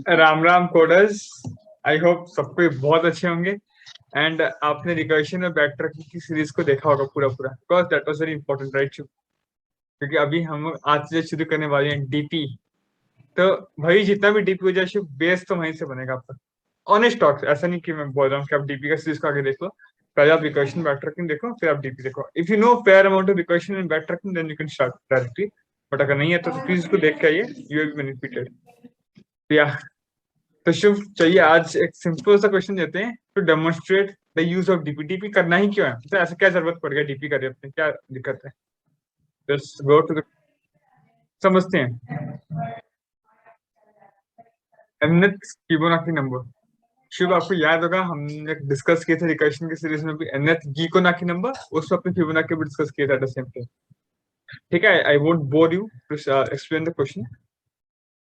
Ram Ram coders. I hope सबको बहुत अच्छे होंगे। एंड आपने रिकर्शन और बैक ट्रैकिंग की सीरीज को देखा होगा पूरा पूरा, because that was very important, right? क्योंकि अभी हम आज से शुरू करने वाले हैं डीपी। तो भाई जितना भी डीपी हो जाए शुभ, बेस तो वहीं से बनेगा आपका। ऑनेस्ट टॉक, ऐसा नहीं कि मैं बोल रहा हूँ कि आप डीपी का सीरीज को आगे देख लो। पहले आप रिकर्शन बैक ट्रैकिंग देखो, फिर आप डीपी देखो। If you know fair amount of recursion and back tracking, then you can start directly. But अगर नहीं है तो प्लीज इसको देख के आइए, यू विल बी बेनिफिटेड। या तो शुभ, चलिए आज एक सिंपल सा क्वेश्चन देते हैं to demonstrate the use of DP. DP करना ही क्यों है, तो ऐसा क्या जरूरत पड़ गया डीपी करें, अपने क्या दिक्कत है? लेट्स गो टू द, समझते हैं। nth Fibonacci number. शुभ, आपको याद होगा हमने डिस्कस किए थे रिकर्शन की सीरीज में भी nth फिबोनाची नंबर, उसको अपने फिबोनाची भी डिस्कस किया था एट द सेम टाइम। ठीक है, I won't bore you to explain the question.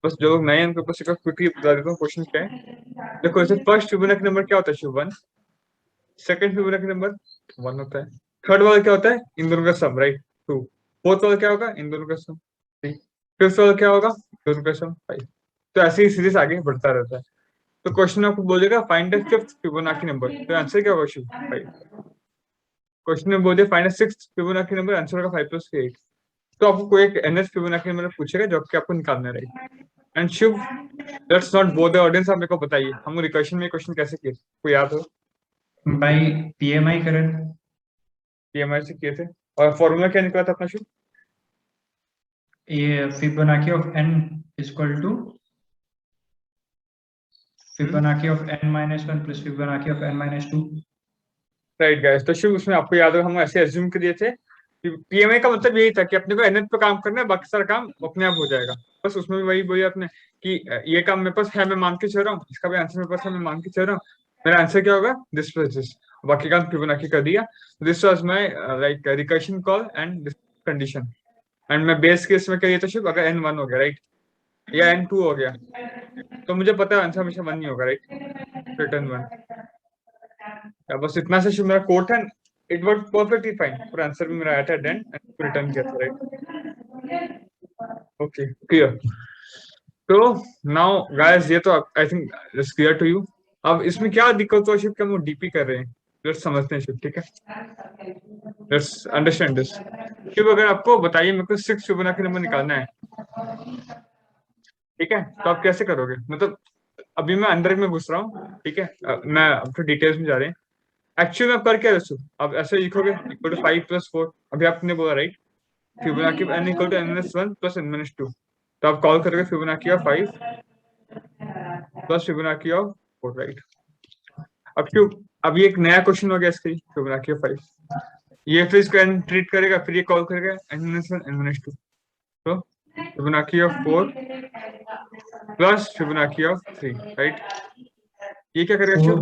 बस जो लोग नए हैं उनके ऊपर से क्विकली बता देता हूँ क्वेश्चन क्या है। देखो, इसे फर्स्ट फिबोनाची नंबर क्या होता है शुभ? 1। सेकंड फिबोनाची नंबर 1 होता है। थर्ड वाला क्या होता है? इन दोनों का सम, राइट? 2। फोर्थ वाला क्या होगा? इन दोनों का सम, 3। फिफ्थ वाला क्या होगा? दोनों का सम, 5। तो ऐसे ही सीरीज आगे बढ़ता रहता है। तो क्वेश्चन आपको बोलेगा find the fifth Fibonacci number, तो आंसर क्या होगा शुभ? 5। क्वेश्चन में बोले find the sixth Fibonacci number, answer होगा 5 + 8। तो आपको कोई एक nth फिबोनाची नंबर पूछेगा जो कि आपको निकालना है, right? And Shubh, let's not bore the audience, आप मेरे को बताइए हम रिकर्शन में क्वेश्चन कैसे किए, कोई याद हो? बाई पीएमआई करें। पीएमआई से किए थे। और फॉर्मूला क्या निकला था अपना शुभ? ये Fibonacci of n equal to Fibonacci of n-1 plus Fibonacci of n-2। Right guys, तो शुभ उसमें आपको याद होगा हम ऐसे एज्यूम किए थे कि पीएमआई का मतलब यही था कि अपने को एनएच पे काम करना है, बाकी सारा काम अपने आप हो जाएगा। बस उसमें भी वही बोलिए आपने कि ये काम मेरे पास है, मैं मान के चल रहा हूँ, इसका भी आंसर मेरे पास है, मैं मान के चल रहा हूँ। मेरा आंसर क्या होगा? This plus this. बाकी काम फिबोनाची कर दिया। This was my like recursion call and this condition. And मैं बेस केस में करिए तो शुभ, अगर n1 हो गया, राइट, या n2 हो गया, तो मुझे पता है आंसर हमेशा 1 ही होगा, राइट? रिटर्न 1। बस इतना से शुभ मेरा कोट है। इट वर्क परफेक्टली फाइन, और आंसर भी मेरा एट एंड रिटर्न किया था, राइट? Okay, clear. तो नाउ गाइस, ये तो I think it's clear to you. अब इसमें क्या दिक्कत हो शिव कि हम डीपी कर रहे हैं, लेट्स समझते हैं शिव, ठीक है? Let's understand this. शिव, अगर आपको बताइए मेरे को 6 फिबोनाची नंबर निकालना है, ठीक है, तो आप कैसे करोगे? मतलब अभी मैं अंदर में घुस रहा हूँ, ठीक है, मैं अब तो डिटेल्स में जा रहे हैं। एक्चुअली मैं कर क्या रहा हूँ, अब ऐसे लिखोगे इक्वल टू 5 + 4, अभी आपने बोला, right? Fibonacci n equal to n-1 plus n-2। तो आप कॉल करोगे Fibonacci of 5 plus Fibonacci of 4, right? अब क्यों, अभी एक नया क्वेश्चन हो गया इसके लिए, फिबोनाची ऑफ 5। ये फिर इसको n ट्रीट करेगा, फिर ये कॉल करेगा n-1 n-2। तो Fibonacci of 4 plus Fibonacci of 3, right? ये क्या करेगा शिव?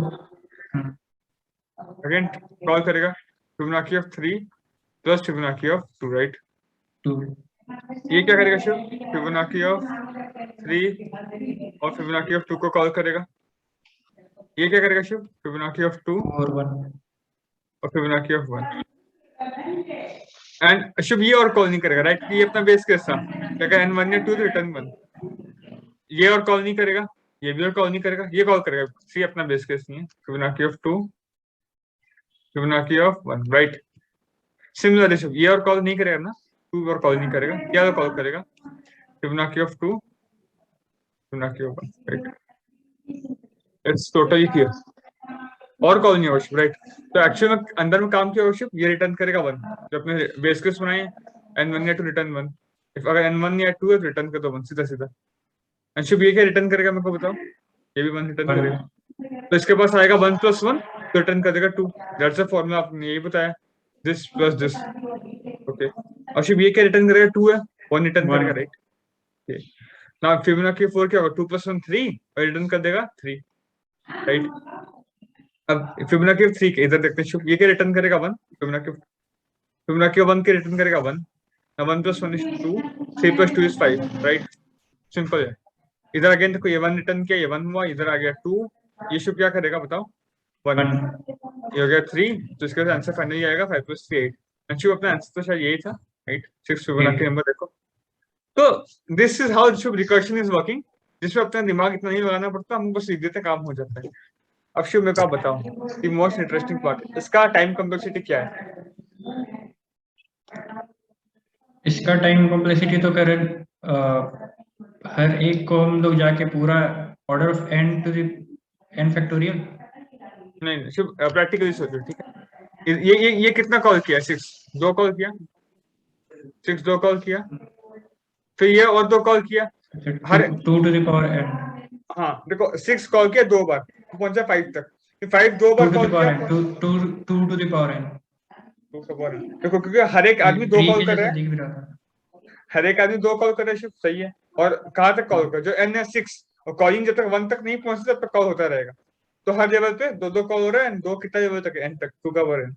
अगेन कॉल करेगा Fibonacci of 3 plus Fibonacci of 2, right? ये क्या करेगा शिव? फिबोनाची ऑफ 3 और फिबोनाची ऑफ 2 को कॉल करेगा। ये क्या करेगा शिव? फिबोनाची ऑफ 2 और 1 और फिबोनाची ऑफ 1। एंड शुभ ये और कॉल नहीं करेगा, राइट? ये अपना बेस केस था, क्या n1 या 2 तो रिटर्न 1। ये और कॉल नहीं करेगा, ये भी और कॉल नहीं करेगा, ये कॉल करेगा। सी अपना बेस केस नहीं है, Fibonacci of 2 Fibonacci of 1, right? Similarly Shubh ये और कॉल नहीं करेगा ना, 2 और कॉल नहीं करेगा, क्या कॉल करेगा? Fibonacci of 2 Fibonacci of 1, right? It's totally clear. और कॉल नहीं होगा, राइट? तो एक्चुअली में अंदर में काम किया होगा, ये रिटर्न करेगा 1 जो अपने बेस केस बनाए n1 या 2 रिटर्न 1। इफ अगर n1 या 2 है तो रिटर्न कर दो 1, सीधा सीधा। अंशुभ ये क्या रिटर्न करेगा मेरे को बताओ? ये भी 1 रिटर्न करेगा, तो इसके पास आएगा 1 + 1, तो रिटर्न कर देगा 2। दैट्स द फॉर्मूला, आपने यही बताया, दिस प्लस दिस। ओके, अंशुभ ये क्या रिटर्न करेगा? 2 है, 1 रिटर्न करेगा, राइट? ना फिबोनाची 4 क्या होगा? 2 + 1 3, और रिटर्न कर देगा 3, राइट? अब फिबोनाची 3 के इधर देखते हैं शुभ, ये क्या रिटर्न करेगा? 1। फिबोनाची 1 के रिटर्न करेगा 1। 1 + 1 = 2, 3 + 2 = 5, राइट? सिंपल है। इधर अगेन देखो, ये 1 रिटर्न किया, ये 1 हुआ, इधर आ गया 2। ये शुभ क्या करेगा बताओ? 1। ये हो गया 3, तो इसका आंसर फाइनली आएगा 5 + 3 8। अंशुभ अपना आंसर तो शायद यही था, राइट? 6 फिबोनाची नंबर देखो। तो this is how Shubh recursion is working. जिसमें अपना दिमाग इतना नहीं लगाना पड़ता, हम बस सीख देते, काम हो जाता है। अब शिव मेरे को आप बताओ द मोस्ट इंटरेस्टिंग पार्ट, इसका टाइम कॉम्प्लेक्सिटी क्या है? इसका टाइम कॉम्प्लेक्सिटी तो करें हर एक को हम लोग जाके पूरा order of n to the n factorial. नहीं शिव, प्रैक्टिकली सोचो, ठीक है। ये कितना कॉल किया? 6 दो कॉल किया, 6 दो कॉल किया, फिर ये और दो कॉल किया, हर 2 टू द पावर n, हाँ देखो 6 कॉल किया 2 बार, तो पहुंचा 5 तक, फिर 5 2 2 बार टू कॉल द किया power n, 2 to the power n। देखो क्योंकि हर एक आदमी दो ट्री कॉल के कर रहा जैसे है, दिख भी रहा था। हर एक आदमी दो कॉल कर रहा है, शिव सही है। और कहाँ तक कॉल कर, जो n है 6, और कॉलिंग जब तक 1 तक नहीं पहुंचता तब तक कॉल होता रहेगा। तो हर लेवल पे दो दो कॉल हो रहा है, दो कितना लेवल तक है? n तक, 2 का पावर n।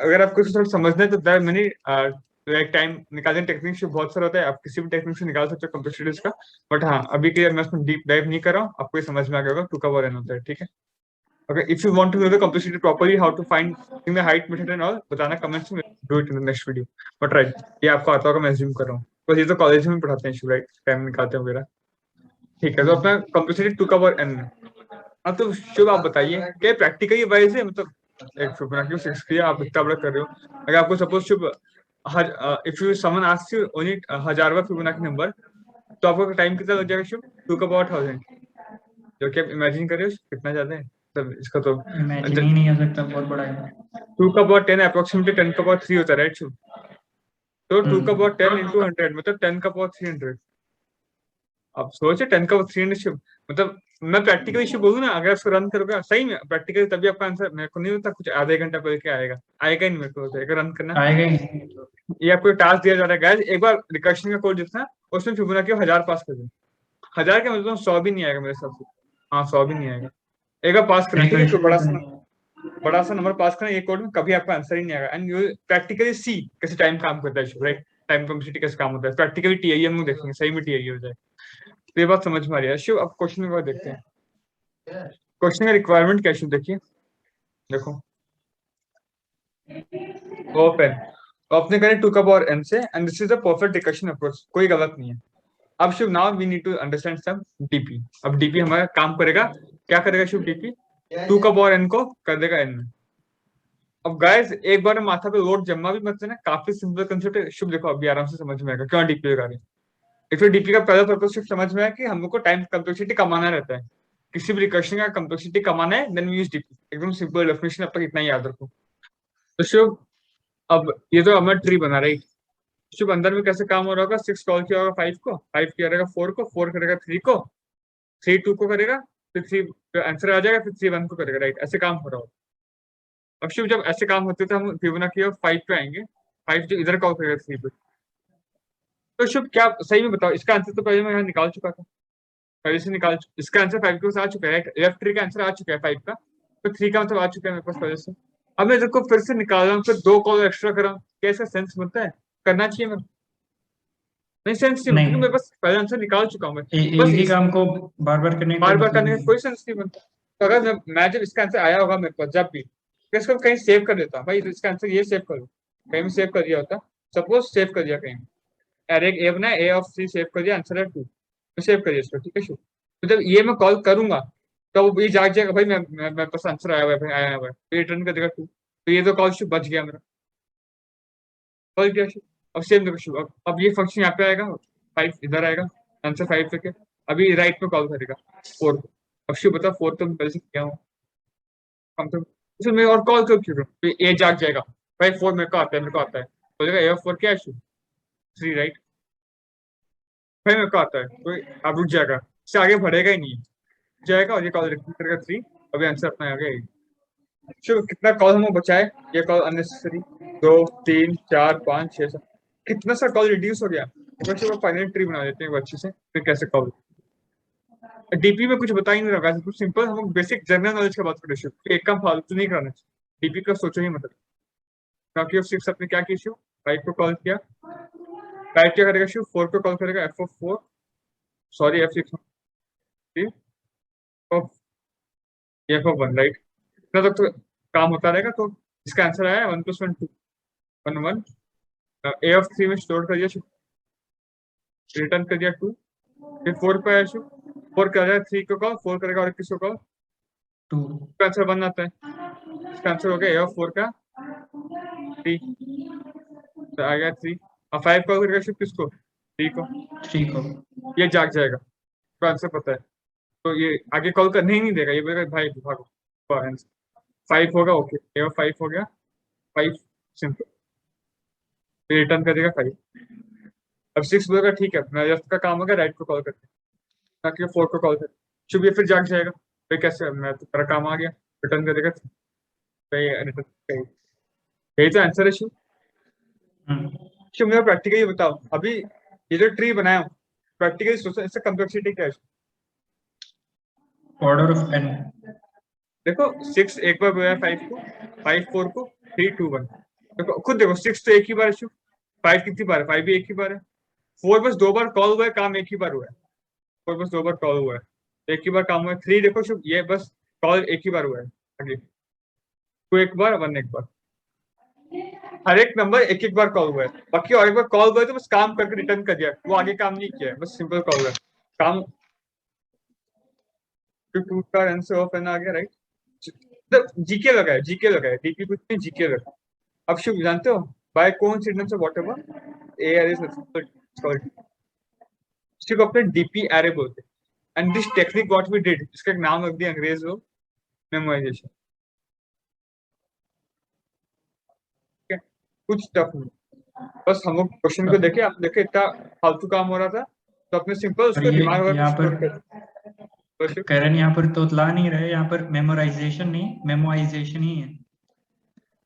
अगर आपको थोड़ा समझना है तो देयर मैनी लाइक टाइम निकालने टेक्निक से बहुत सारा होता है, आप किसी भी टेक्निक से निकाल सकते हो कॉम्प्लेक्सिटीज का। बट हाँ, अभी के लिए मैं उसमें डीप डाइव नहीं कर रहा हूँ, आपको ये समझ में आ गया होगा 2 का पावर n होता है, ठीक है। Okay, if you want to know the complexity properly, how to find in the height method and all, बताना कमेंट्स में, do it in the next video. But right, ये आपको आता होगा, मैं assume कर रहा हूँ, बस ये तो कॉलेज में पढ़ाते हैं, राइट, टाइम निकालते हैं वगैरह, ठीक है। तो अपना complexity 2 का पावर n है। अब तो शुभ आप बताइए क्या प्रैक्टिकली वाइज है, मतलब एक फिबोनाची 6 किया, आप इतना बड़ा कर रहे हो, अगर आपको suppose Shubh if you someone asks you only 1000वां फिबोनाची नंबर, तो आपको टाइम कितना लग जाएगा शुभ? 2 का पावर 1000, जो कि आप इमेजिन कर रहे हो कितना ज्यादा है, तब इसका तो इमेजिन ही नहीं कर सकता, बहुत बड़ा है। 2 का पावर 10 अप्रोक्सीमेटली 10 का पावर 3 होता है, राइट शुभ? तो 2 का पावर 10 इंटू 100 मतलब 10 का पावर 300। अब सोचे 10 का पावर 300 शुभ, मतलब मैं प्रैक्टिकली शुभ बोलूँ ना, अगर उसको रन करोगे सही में प्रैक्टिकली, तभी आपका आंसर मेरे को नहीं होता कुछ आधे घंटा पहले क्या आएगा, आएगा ही नहीं मेरे को, एक रन करना। आएगा ही नहीं। ये आपको टास्क दिया जा रहा है गाइस, एक बार रिकर्शन का कोड जितना उसमें फिबोनाची 1000 पास कर दो। 1000 का मतलब 100 भी नहीं आएगा मेरे हिसाब से, हाँ 100 भी नहीं आएगा। एक बार पास करना, ठीक है, कोई बड़ा सा नंबर पास करना ये कोड में, कभी आपका आंसर ही नहीं आएगा। एंड यू प्रैक्टिकली सी कैसे टाइम काम करता है, राइट, टाइम कॉम्प्लेक्सिटी कैसे काम होता है, प्रैक्टिकली टीआईएम में देखेंगे, सही में टीआईए हो जाए, तो ये बात समझ में आ रही है। शिव अब क्वेश्चन में देखते हैं, क्वेश्चन का रिक्वायरमेंट क्या, शिव देखिए, देखो ओपन, तो अपने करें 2 का पावर n से, and this is a perfect recursion approach, कोई गलत नहीं है। अब Shiv now we need to understand some DP. अब डीपी हमारा काम करेगा, क्या करेगा शिव? डीपी 2 का पावर n को कर देगा n में। अब गाइस एक बार माथा पे लोड जमा भी मत देना, काफी सिंपल कंसेप्ट है। शुभ देखो अभी आराम से समझ में आएगा क्यों डीपी लगा रहे हैं। एक्चुअली डीपी का पहला पर्पस सिर्फ समझ में आया कि हम लोग को टाइम कम्प्लेक्सिटी कमाना रहता है, किसी भी रिकर्शन का कम्प्लेक्सिटी कमाना है, देन वी यूज डीपी। एकदम सिंपल डेफिनेशन, अब तक इतना ही याद रखो। तो शुभ अब ये तो हमारा ट्री बना रही, शुभ अंदर में कैसे काम हो रहा होगा? 6 कॉल किया होगा 5 को, 5 किया रहेगा 4 को, 4 करेगा 3 को, 3 2 को करेगा, फिर 3 आंसर आ जाएगा, फिर 3 1 को करेगा, राइट, ऐसे काम हो रहा होगा। अब शिव जब ऐसे काम होते थे, हम फिबोनाची 5 पे आएंगे, 5 जो इधर कॉल करेगा 3 पे, तो शुभ क्या सही में बताओ, इसका आंसर तो पहले मैं यहाँ निकाल चुका था, पहले से निकाल, इसका आंसर 5 के पास आ चुका है, राइट, लेफ्ट ट्री का आंसर आ चुका है 5 का, तो 3 का मतलब आ चुका है मेरे पास पहले से। अब मैं इसको फिर से निकाल रहा हूँ, फिर 2 कॉल एक्स्ट्रा कर रहा हूँ, क्या इसका सेंस बनता है? करना चाहिए मेरे, नहीं सेंस नहीं, क्योंकि मेरे पास पहले आंसर निकाल चुका हूँ मैं, बस एक ही काम को बार बार करने का बार बार मतलब करने का नहीं। कोई सेंस नहीं बनता। तो अगर मैं जब इसका आंसर आया होगा मेरे पास जब भी, तो इसको कहीं सेव कर देता भाई, तो इसका आंसर ये सेव करो, कहीं भी सेव कर दिया होता, सपोज सेव कर दिया कहीं, अरे ए बना ए ऑफ सी सेव कर दिया, आंसर है 2, तो सेव करिए इसको, ठीक है शुभ। तो जब ये मैं कॉल करूंगा तो वो ये जाग जाएगा भाई, मेरे पास आंसर आया हुआ है भाई, आया हुआ है, तो रिटर्न कर देगा 2, तो ये तो कॉल शुभ बच गया मेरा, कॉल किया शुभ। अब सेव देखो शुभ, अब ये फंक्शन यहाँ पे आएगा, 5 इधर आएगा, आंसर 5 तक है, अभी राइट में कॉल करेगा 4 को। अब शुभ बता 4 तो मैं पहले से किया हूँ, हम तो इसमें मैं और कॉल क्यों करूँ? तो ये जाग जाएगा भाई, 4 मेरे को आता है, मेरे को आता है, तो ए ऑफ 4 क्या है शुभ? 3, राइट, भाई मेरे को आता है, तो अब रुक जाएगा, इससे आगे बढ़ेगा ही नहीं, जाएगा और ये कॉल रिपीट करेगा 3, अभी आंसर अपना आ गया। चलो कितना कॉल हमें बचाए, ये कॉल अननेसेसरी, 2 3 4 5 6 7, कितना सा कॉल रिड्यूस हो गया। तो फाइनल ट्री बना देते हैं वो अच्छे से, फिर कैसे कॉल। डीपी में कुछ बता ही नहीं रहा, कुछ सिंपल, हम बेसिक जनरल नॉलेज की बात करें शिव, एक काम फालतू नहीं कराना चाहिए, डीपी का सोचो ही मतलब। क्योंकि ऑफ 6 आपने क्या किया शिव? 5 को कॉल किया, 5 क्या करेगा शिव? 4 को कॉल करेगा, F of 4, sorry F 6 of F of 1, right, इतना तक तो काम होता रहेगा। तो इसका आंसर आया 1 + 1 2, 1 1, ए ऑफ 3 में स्टोर कर दिया शिव, रिटर्न कर दिया 2, फिर 4 पे आया शिव, 4 करेगा 3 को कॉल, 4 करेगा और किसको कॉल, 2 इसका आंसर 1 आता है। इसका आंसर हो गया A4 का 3, तो आ गया 3। और 5 कॉल करेगा शिफ्ट किसको, 3 को, 3 को। ये जाग जाएगा, इसका आंसर पता है, तो ये आगे कॉल करने ही नहीं देगा, ये बोलेगा भाई भागो। 5 होगा, ओके A5 हो गया, 5 सिंपल, रिटर्न कर देगा 5। अब 6 बोलेगा ठीक है मैं लेफ्ट का काम होगा, राइट को कॉल करते ताकि 4 को कॉल करे, शुभ ये फिर जाग जाएगा, फिर कैसे मैं तो तेरा काम आ गया, रिटर्न कर देगा, तो ये रिटर्न, यही तो आंसर है शुभ। शुभ मेरा प्रैक्टिकली ये बताओ, अभी ये जो ट्री बनाया हूँ प्रैक्टिकली सोचो इससे कम्प्लेक्सिटी क्या है। Order of n। देखो 6 एक बार बोला 5 को, 5 4 को, 3 2 1, देखो खुद देखो 6 तो एक ही बार है शुभ, 5 कितनी बार है, 5 भी एक ही बार है, 4 बस 2 बार कॉल हुआ है, काम एक ही बार हुआ है, 4 बस 2 बार कॉल हुआ है, एक ही बार काम हुआ है। 3 देखो शुभ ये बस कॉल एक ही बार हुआ है, आगे 2 एक बार, 1 एक बार, हर एक नंबर एक एक बार कॉल हुआ है, बाकी और एक बार कॉल हुआ है तो बस काम करके रिटर्न कर दिया, वो आगे काम नहीं किया है, बस सिंपल कॉल हुआ है काम। टू का आंसर ऑफ एन आ गया, राइट। जीके लगा है, जीके लगा है, डीपी कुछ नहीं, जीके लगा। अब शुभ जानते हो by coincidence whatever A R is called, इसको अपने डीपी एरे बोलते हैं, and this technique what we did, इसका एक नाम रख दिया अंग्रेज लोग, मेमोराइजेशन। ठीक है, कुछ टफ नहीं, बस हम लोग क्वेश्चन को देखे, आप देखे इतना फालतू काम हो रहा था तो अपने सिंपल और उसको ये दिमाग में यहाँ स्टोर पर कर। करण यहाँ पर तोतला नहीं रहे, यहाँ पर मेमोराइजेशन नहीं मेमोराइजेशन ही है।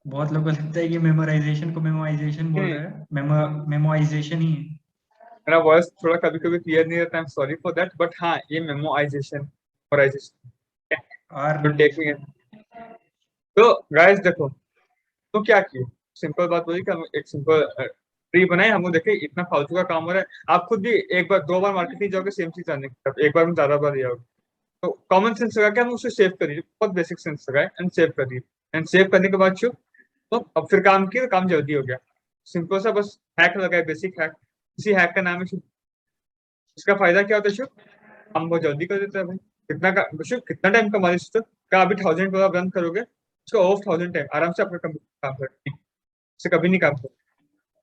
बहुत लोगों को लगता है कि मेमोराइजेशन को मेमोराइजेशन बोल रहे हैं, मेमोराइजेशन ही है। मेरा वॉइस थोड़ा कभी कभी क्लियर नहीं रहता, I am sorry for that, but हाँ ये मेमोराइजेशन आर तो टेकिंग है। तो गाइस देखो, तो क्या किए, सिंपल बात बोली कि हम एक सिंपल ट्री बनाए, हम लोग देखे इतना फालतू का काम हो रहा है, आप खुद भी एक बार 2 बार मार्केट नहीं जाओगे सेम चीज आने की तरफ, एक बार में ज्यादा बार जाओगे, तो कॉमन सेंस लगा के हम उसे सेव करिए, बहुत बेसिक सेंस लगाए एंड सेव करिए, एंड सेव करने के बाद चुप, तो अब फिर काम किया, काम जल्दी हो गया, सिंपल सा बस हैक लगाए, बेसिक हैक, इसी हैक का नाम है शुभ। इसका फायदा क्या होता है शुभ, हम बहुत जल्दी कर देते हैं भाई, कितना का शुभ, कितना टाइम कमा रहे हो, क्या अभी 1000 को आप रन करोगे उसका ऑफ 1000 टाइम आराम से आपका काम करेगा, इससे कभी नहीं काम करेगा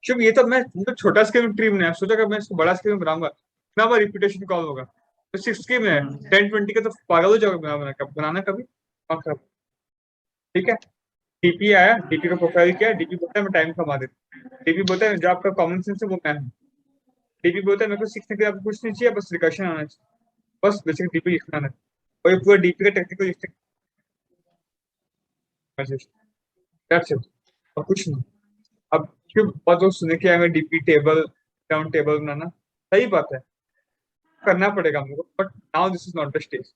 शुभ। ये तो मैं तो छोटा स्केल में ट्री बनाया, सोचा कि मैं इसको बड़ा स्केल में बनाऊंगा, कितना बार रिपीटेशन कॉल होगा, तो 6 के में है 10-20 का तो पागल हो जाओगे बनाना कभी खराब। ठीक है, डीपी आया, डीपी का प्रोफाइल किया, डीपी बोलता है मैं टाइम कमा देता, डीपी बोलता है जो आपका कॉमन सेंस है वो मैं हूँ, डीपी बोलता है मेरे को सीखने के लिए आपको कुछ नहीं चाहिए, बस रिकर्शन आना चाहिए, बस बेसिक डीपी लिखना है, और ये पूरा डीपी का टेक्निकल लिखते और कुछ नहीं। अब क्यों बहुत लोग सुने कि हमें डीपी टेबल डाउन टेबल बनाना, सही बात है करना पड़ेगा हम लोग, but now this is not the stage,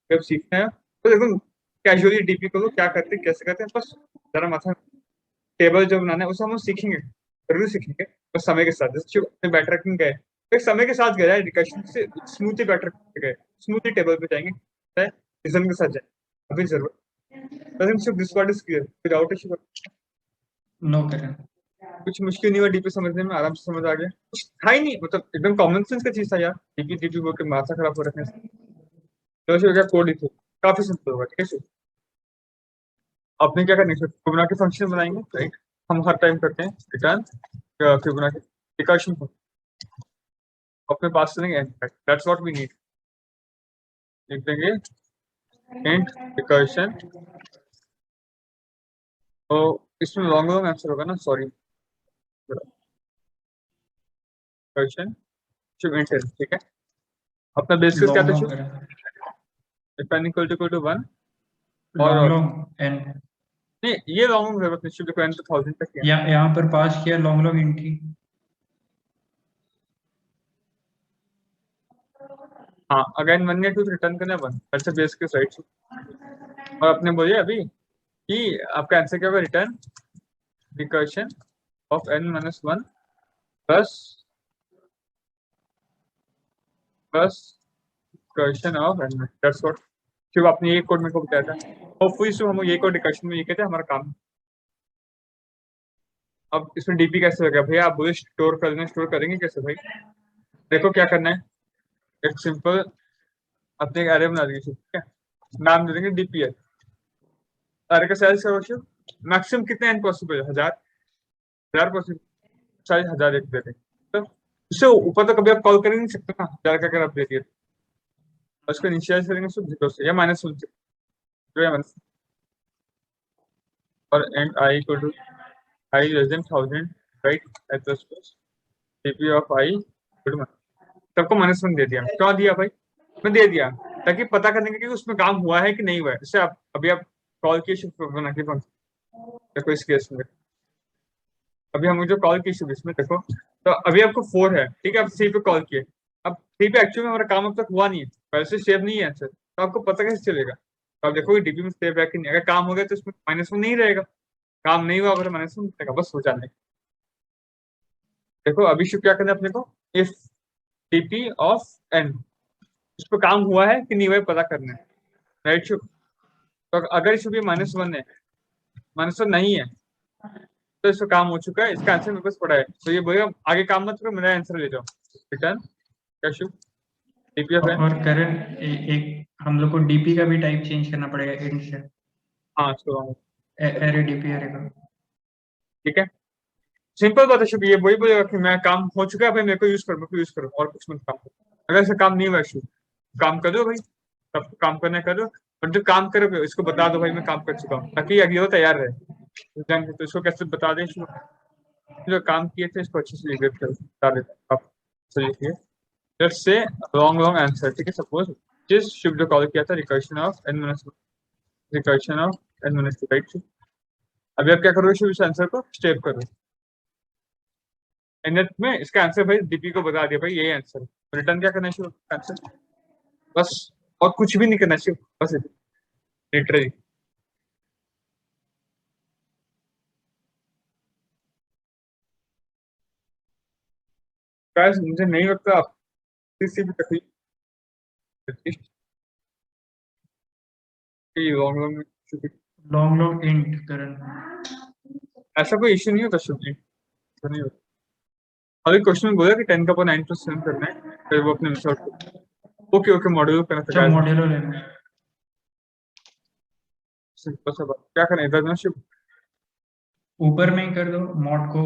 जब सीखना है तो देखो कैजुअली डीपी को कैसे करते हैं, बस जरा माथा, टेबल जो बनाना है उसे हम लोग सीखेंगे, जरूर सीखेंगे, बस समय के साथ, जैसे अपने बैटर रखने गए एक समय के साथ गया रिकर्शन से स्मूथली बैटर गए, स्मूथली टेबल पे जाएंगे, रीजन के साथ जाए, अभी जरूरत this part is clear without a sugar, no Karan. कुछ मुश्किल नहीं हुआ डीपी समझने में, आराम से समझ आ गया, कुछ था ही नहीं, मतलब एकदम कॉमन सेंस का चीज था यार, डीपी डीपी बोल के माथा खराब हो रखने से, तो हो गया कोड लिखो, काफी सिंपल होगा। ठीक है, आपने क्या करना है, फिबोनाची फंक्शन बनाएंगे, राइट, हम हर टाइम करते हैं रिटर्न फिबोनाची रिकर्शन अपने पास से नहीं, दैट्स व्हाट वी नीड, लिख देंगे इंट रिकर्शन, तो इसमें लॉन्ग लॉन्ग आंसर होगा ना, सॉरी रिकर्शन शुभ इंट, ठीक है, अपना बेस केस क्या था शुभ, इफ n इक्वल टू 1 और लॉन्ग लॉन्ग एन, नहीं ये लॉन्ग जरूरत नहीं शुभ, देखो n तो 1000 तक है, यहाँ पर पास किया लॉन्ग लॉन्ग एंट्री। हाँ अगेन 1 या 2 रिटर्न करना है 1, ऐसे बेस केस राइट, और अपने बोलिए अभी कि आपका आंसर क्या होगा, return recursion of n-1 plus recursion of n, that's what Shiv आपने ये कोड मेरे को बताया था, होपफुली शिव हम ये कोड रिकर्शन में लिखे थे, हमारा काम। अब इसमें डीपी कैसे होगा भैया, आप बोले स्टोर कर देना, स्टोर करेंगे कैसे भाई, देखो क्या करना है, एक सिंपल अपने एक एरे बना देंगे शिव, ठीक है, नाम दे देंगे डीपीआर। एरे का साइज करो शिव, मैक्सिमम कितने एन पॉसिबल है, 1000 पॉसिबल, साइज 1000 एक दे देंगे। तो इससे ऊपर तो कभी आप कॉल कर ही नहीं सकते ना, 1000 का अगर आप दे दिए तो उसको इनिशियलाइज करेंगे शिव 0 से या -1 से, या माइनस, और and I equal to I less than 1000, right, at the space DP of I equal to, सबको -1 दे दिया। क्यों दिया भाई, मैं दे दिया ताकि पता करने के कि उसमें काम हुआ है कि नहीं हुआ है। इससे आप अभी आप कॉल की शिफ्ट बना के देखो इस केस में, अभी हम जो कॉल की शिफ्ट इसमें देखो, तो अभी आपको 4 है, ठीक है, आप 3 पे कॉल किए, अब 3 पे एक्चुअली में हमारा काम अब तक हुआ नहीं है, पहले से सेव नहीं है आंसर, तो आपको पता कैसे चलेगा, तो आप देखोगे डीपी में सेव है कि नहीं, अगर काम हो गया तो उसमें -1 नहीं रहेगा, काम नहीं हुआ अगर -1 रहेगा, बस हो जाने। देखो अभी शिफ्ट क्या करना है अपने को, इफ डीपी ऑफ एन, इस पर काम हुआ है कि नहीं हुआ है पता करना है, राइट शिफ्ट। तो अगर इस -1 है, -1 नहीं है, तो इसका काम हो चुका है, इसका आंसर मेरे पास पड़ा है, तो ये बोलेगा आगे काम मत करो, मेरा आंसर ले जाओ, रिटर्न क्या शिफ्ट डीपी ऑफ एन। और करण एक हम लोग को डीपी का भी टाइप चेंज करना पड़ेगा इंट से, हाँ तो एरे डीपी एरे का। ठीक है, सिंपल बात है शिव, ये वही बोलेगा कि मैं काम हो चुका है भाई, मेरे को यूज करो और कुछ मत काम करो। अगर ऐसा काम नहीं हुआ शिव, काम कर दो भाई, तब काम करना करो, और जो काम करोगे इसको बता दो भाई मैं काम कर चुका हूँ, ताकि अगले वो तैयार रहे। तो इसको कैसे बता दें शिव, जो काम किए थे इसको अच्छे से रिग्रेट कर बता देते आप, so लिखिए लेट्स से लॉन्ग आंसर, ठीक है, सपोज जिस शिव जो कॉल किया था रिकर्शन ऑफ एडमिनिस्ट्रेटिव, राइट। अभी आप क्या करोगे शिव, इस आंसर को स्टेप करो, एनएट में इसका आंसर भाई डीपी को बता दिया भाई यही आंसर है, रिटर्न क्या करना चाहिए आंसर, बस, और कुछ भी नहीं करना चाहिए, बस लिटरली। गाइस मुझे नहीं लगता आप किसी भी तकलीफ लॉन्ग लॉन्ग इंट करण, ऐसा कोई इश्यू नहीं होता शुभ जी, तो नहीं होता। अभी क्वेश्चन में बोला कि 10 का 9% करना है, फिर वो अपने मेथड को ओके मॉड्यूल करना था, मॉड्यूलो लेना सिंपल सा बात, क्या करना है इधर ना शिव, ऊपर में ही कर दो, मॉड को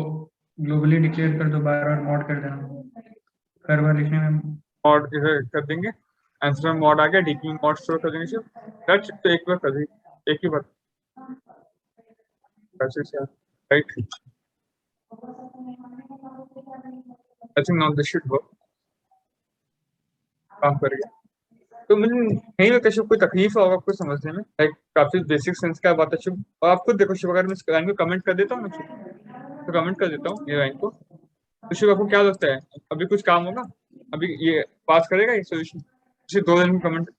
ग्लोबली डिक्लेयर कर दो, बार मॉड कर देना, हर बार लिखने में। मॉड इधर कर देंगे, आंसर में मॉड आ गया, डीपी में मॉड स्टोर कर देंगे शिव, दैट्स तो एक बार कर देंगे, एक ही बार ऐसे से, right. I think now this should work, काम करेगा। तो मुझे नहीं लगता शिव कोई तकलीफ होगा आपको समझने में, लाइक काफी बेसिक सेंस का बात है शिव, और आप खुद देखो शिव, अगर मैं इस लाइन को कमेंट कर देता हूँ ना शिव, तो कमेंट कर देता हूँ ये लाइन को, तो शिव आपको क्या लगता है अभी कुछ काम होगा, अभी ये पास करेगा ये सोल्यूशन, इसे 2 लाइन में कमेंट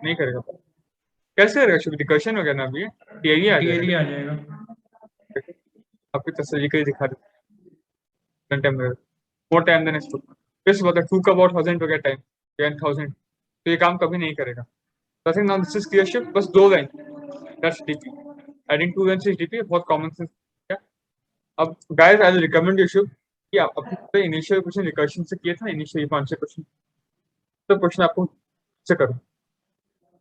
नहीं करेगा, कैसे करेगा शिव, रिकर्शन हो गया ना, अभी टीआई आ जाएगा, आपकी तस्वीर के लिए दिखा दें टाइम लगेगा, मोर टाइम देन इसको, फिर बता 2 का अबाउट 1000 हो गया टाइम, 10,000, तो ये काम कभी नहीं करेगा। So I think now this is clear shift, बस 2 line, that's DP, adding 2 lines is DP, बहुत कॉमन सेंस है। अब guys I will recommend you Shiv कि आप अपने इनिशियल क्वेश्चन रिकर्शन से किए थे ना, इनिशियल 5 क्वेश्चन, तो क्वेश्चन आपको से करो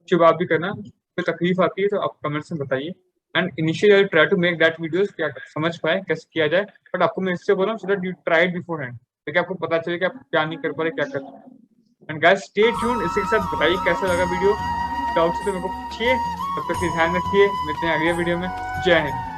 शिव, आप भी करना, कोई तकलीफ आती है तो आप कमेंट्स में बताइए, and initially I try to make that videos, क्या समझ पाए कैसे किया जाए, बट आपको मैं इससे बोल रहा हूँ so that you try it before hand, ताकि आपको पता चले कि आप क्या नहीं कर पा रहे, क्या कर रहे हैं। एंड गाइस स्टे ट्यून्ड, इसी के साथ बताइए कैसा लगा वीडियो, डाउट्स तो मेरे को पूछिए, तब तक ध्यान रखिए, मिलते हैं अगले वीडियो में, जय हिंद।